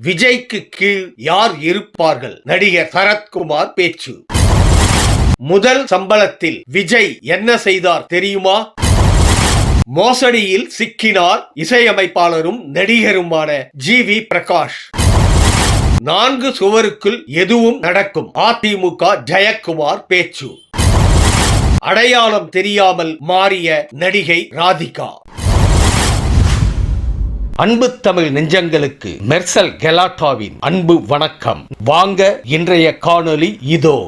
விஜய்க்கு கீழ் யார் இருப்பார்கள்? நடிகர் சரத்குமார் பேச்சு. முதல் சம்பளத்தில் விஜய் என்ன செய்தார் தெரியுமா? மோசடியில் சிக்கினார் இசையமைப்பாளரும் நடிகருமான ஜி.வி. பிரகாஷ். 4 சுவருக்குள் எதுவும் நடக்கும். அதிமுக ஜெயக்குமார் பேச்சு. அடையாளம் தெரியாமல் மாறிய நடிகை ராதிகா. அன்பு தமிழ் நெஞ்சங்களுக்கு மெர்சல் கெலாட்டாவின் அன்பு வணக்கம். வாங்க இன்றைய காணொளி இதோ.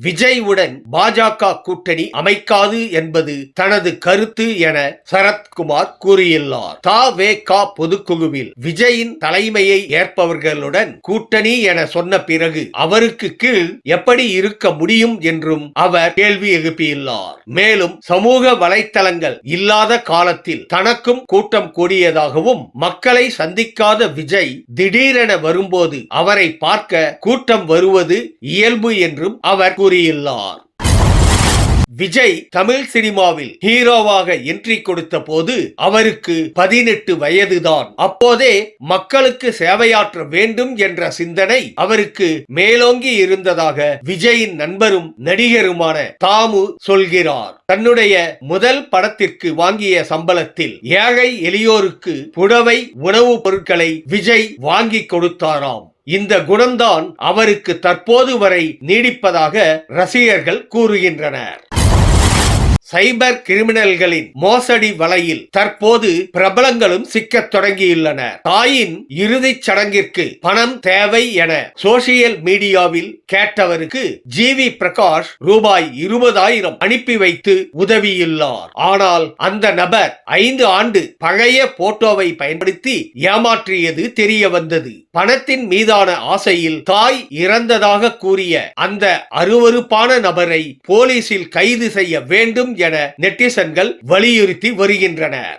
விஜய்வுடன் பாஜக கூட்டணி அமைக்காது என்பது தனது கருத்து என சரத்குமார் கூறியுள்ளார். த.வே.க. பொதுக்குழுவில் விஜயின் தலைமையை ஏற்பவர்களுடன் கூட்டணி என சொன்ன பிறகு அவருக்கு கீழ் எப்படி இருக்க முடியும் என்றும் அவர் கேள்வி எழுப்பியுள்ளார். மேலும் சமூக வலைத்தளங்கள் இல்லாத காலத்தில் தனக்கும் கூட்டம் கூடியதாகவும் மக்களை சந்திக்காத விஜய் திடீரென வரும்போது அவரை பார்க்க கூட்டம் வருவது இயல்பு என்றும் அவர் கூறியுள்ளார். விஜய் தமிழ் சினிமாவில் ஹீரோவாக என்ட்ரி கொடுத்த போது அவருக்கு 18 வயதுதான். அப்போதே மக்களுக்கு சேவையாற்ற வேண்டும் என்ற சிந்தனை அவருக்கு மேலோங்கி இருந்ததாக விஜயின் நண்பரும் நடிகருமான தாமு சொல்கிறார். தன்னுடைய முதல் படத்திற்கு வாங்கிய சம்பளத்தில் ஏழை எளியோருக்கு புடவை, உணவுப் பொருட்களை விஜய் வாங்கி கொடுத்தாராம். இந்த குணம்தான் அவருக்கு தற்போது வரை நீடிப்பதாக ரசிகர்கள் கூறுகின்றனர். சைபர் கிரிமினல்களின் மோசடி வலையில் தற்போது பிரபலங்களும் சிக்கத் தொடங்கியுள்ளனர். தாயின் இறுதிச் சடங்கிற்கு பணம் தேவை என சோசியல் மீடியாவில் கேட்டவருக்கு ஜி.வி. பிரகாஷ் ரூபாய் 20,000 அனுப்பி வைத்து உதவியுள்ளார். ஆனால் அந்த நபர் 5 ஆண்டு பழைய போட்டோவை பயன்படுத்தி ஏமாற்றியது தெரிய வந்தது. பணத்தின் மீதான ஆசையில் தாய் இறந்ததாக கூறிய அந்த அருவருப்பான நபரை போலீசில் கைது செய்ய வேண்டும் என நெட்டிசன்கள் வலியுறுத்தி வருகின்றனர்.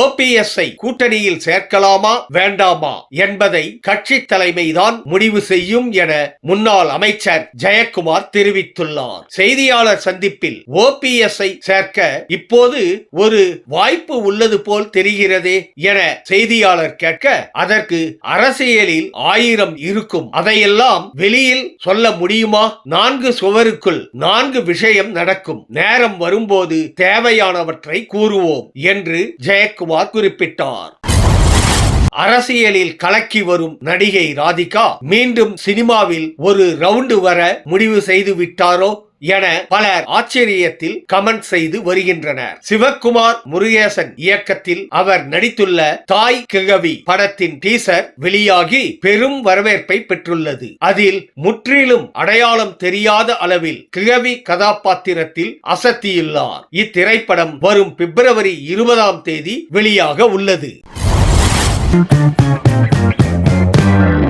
ஓபிஎஸ்ஐ கூட்டணியில் சேர்க்கலாமா வேண்டாமா என்பதை கட்சி தலைமைதான் முடிவு செய்யும் என முன்னாள் அமைச்சர் ஜெயக்குமார் தெரிவித்துள்ளார். செய்தியாளர் சந்திப்பில் ஓபிஎஸ்ஐ சேர்க்க இப்போது ஒரு வாய்ப்பு உள்ளது போல் தெரிகிறதே என செய்தியாளர் கேட்க, அதற்கு அரசியலில் 1000 இருக்கும், அதையெல்லாம் வெளியில் சொல்ல முடியுமா? 4 சுவருக்குள் 4 விஷயம் நடக்கும். நேரம் வரும்போது தேவையானவற்றை கூறுவோம் என்று ஜெயக்குமார் குறிப்பிட்டார். அரசியலில் கலக்கி வரும் நடிகை ராதிகா மீண்டும் சினிமாவில் ஒரு ரவுண்டு வர முடிவு செய்து விட்டாரோ என பலர் ஆச்சரியத்தில் கமெண்ட் செய்து வருகின்றனர். சிவகுமார் முருகேசன் இயக்கத்தில் அவர் நடித்துள்ள தாய் கிழவி படத்தின் டீசர் வெளியாகி பெரும் வரவேற்பை பெற்றுள்ளது. அதில் முற்றிலும் அடையாளம் தெரியாத அளவில் கிழவி கதாபாத்திரத்தில் அசத்தியுள்ளார். இத்திரைப்படம் வரும் பிப்ரவரி 20ஆம் தேதி வெளியாக உள்ளது.